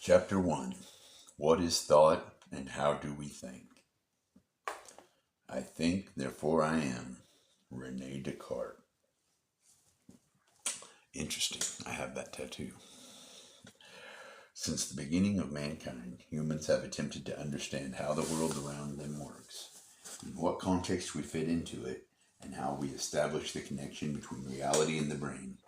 Chapter 1. What is thought and how do we think? I think, therefore I am. Rene Descartes. Interesting. I have that tattoo. Since the beginning of mankind, humans have attempted to understand how the world around them works, in what context we fit into it, and how we establish the connection between reality and the brain.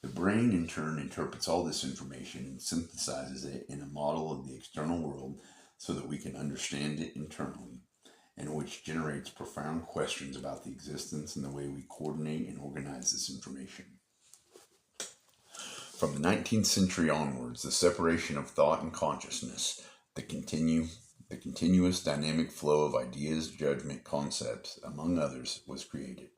The brain, in turn, interprets all this information and synthesizes it in a model of the external world so that we can understand it internally, and which generates profound questions about the existence and the way we coordinate and organize this information. From the 19th century onwards, the separation of thought and consciousness, the continuous dynamic flow of ideas, judgment, concepts, among others, was created.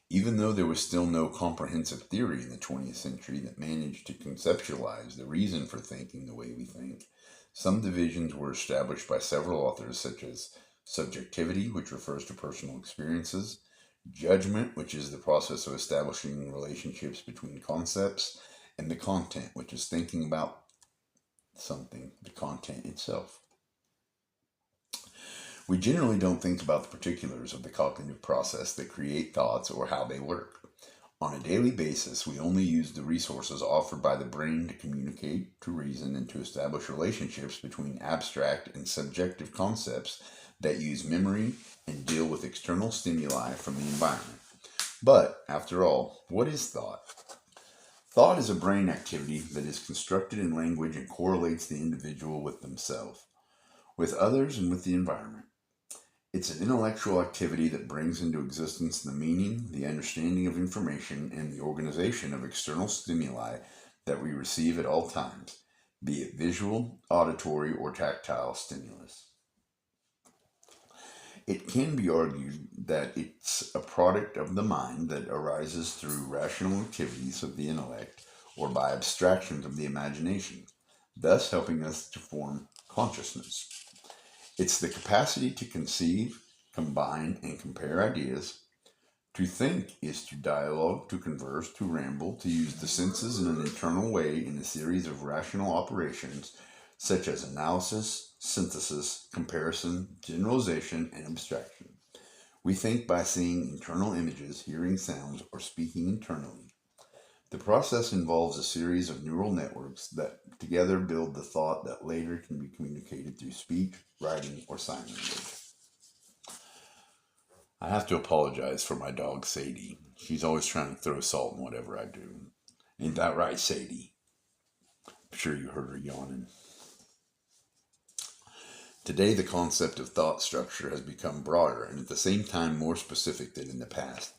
Even though there was still no comprehensive theory in the 20th century that managed to conceptualize the reason for thinking the way we think, some divisions were established by several authors, such as subjectivity, which refers to personal experiences, judgment, which is the process of establishing relationships between concepts, and the content, which is thinking about something, the content itself. We generally don't think about the particulars of the cognitive process that create thoughts or how they work. On a daily basis, we only use the resources offered by the brain to communicate, to reason, and to establish relationships between abstract and subjective concepts that use memory and deal with external stimuli from the environment. But, after all, what is thought? Thought is a brain activity that is constructed in language and correlates the individual with themselves, with others, and with the environment. It's an intellectual activity that brings into existence the meaning, the understanding of information, and the organization of external stimuli that we receive at all times, be it visual, auditory, or tactile stimulus. It can be argued that it's a product of the mind that arises through rational activities of the intellect or by abstractions of the imagination, thus helping us to form consciousness. It's the capacity to conceive, combine, and compare ideas. To think is to dialogue, to converse, to ramble, to use the senses in an internal way in a series of rational operations such as analysis, synthesis, comparison, generalization, and abstraction. We think by seeing internal images, hearing sounds, or speaking internally. The process involves a series of neural networks that together build the thought that later can be communicated through speech, writing, or sign language. I have to apologize for my dog Sadie. She's always trying to throw salt in whatever I do. Ain't that right, Sadie? I'm sure you heard her yawning. Today, the concept of thought structure has become broader and at the same time more specific than in the past.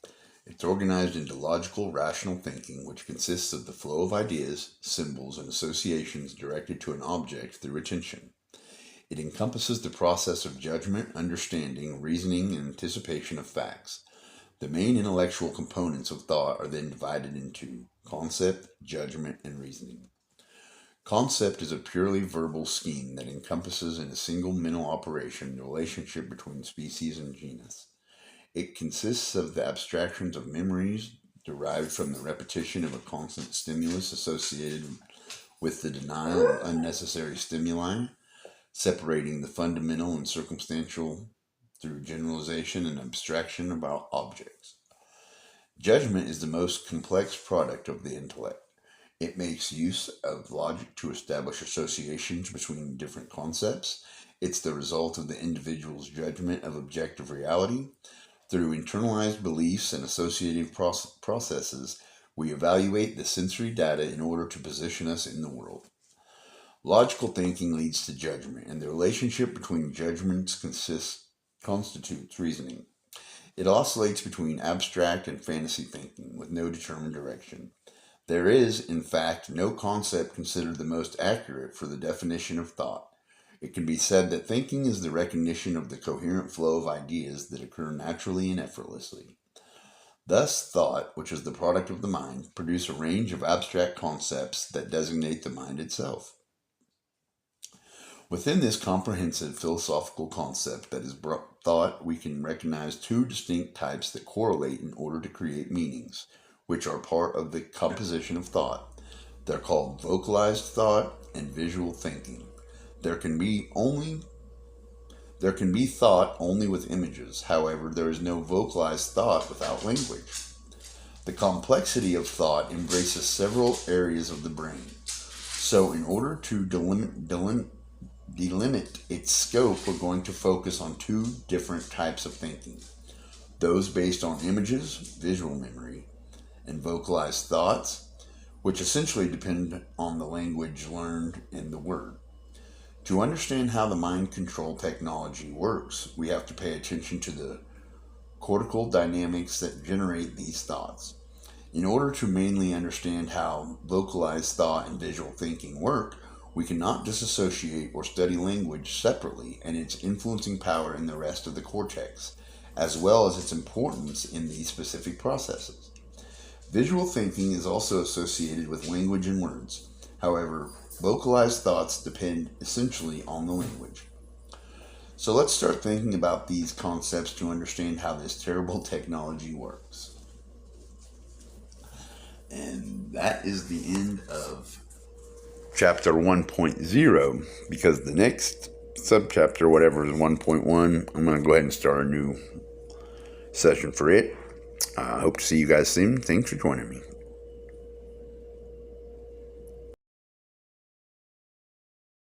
It's organized into logical, rational thinking, which consists of the flow of ideas, symbols, and associations directed to an object through attention. It encompasses the process of judgment, understanding, reasoning, and anticipation of facts. The main intellectual components of thought are then divided into concept, judgment, and reasoning. Concept is a purely verbal scheme that encompasses in a single mental operation the relationship between species and genus. It consists of the abstractions of memories derived from the repetition of a constant stimulus associated with the denial of unnecessary stimuli, separating the fundamental and circumstantial through generalization and abstraction about objects. Judgment is the most complex product of the intellect. It makes use of logic to establish associations between different concepts. It's the result of the individual's judgment of objective reality. Through internalized beliefs and associative processes, we evaluate the sensory data in order to position us in the world. Logical thinking leads to judgment, and the relationship between judgments constitutes reasoning. It oscillates between abstract and fantasy thinking with no determined direction. There is, in fact, no concept considered the most accurate for the definition of thought. It can be said that thinking is the recognition of the coherent flow of ideas that occur naturally and effortlessly. Thus, thought, which is the product of the mind, produces a range of abstract concepts that designate the mind itself. Within this comprehensive philosophical concept that is thought, we can recognize two distinct types that correlate in order to create meanings, which are part of the composition of thought. They're called vocalized thought and visual thinking. There can be thought only with images. However, there is no vocalized thought without language. The complexity of thought embraces several areas of the brain. So in order to delimit its scope, we're going to focus on two different types of thinking. Those based on images, visual memory, and vocalized thoughts, which essentially depend on the language learned in the word. To understand how the mind control technology works, we have to pay attention to the cortical dynamics that generate these thoughts. In order to mainly understand how vocalized thought and visual thinking work, we cannot disassociate or study language separately and its influencing power in the rest of the cortex, as well as its importance in these specific processes. Visual thinking is also associated with language and words. However, vocalized thoughts depend essentially on the language. So let's start thinking about these concepts to understand how this terrible technology works. And that is the end of chapter 1.0, because the next subchapter, whatever is 1.1, I'm going to go ahead and start a new session for it. I hope to see you guys soon. Thanks for joining me.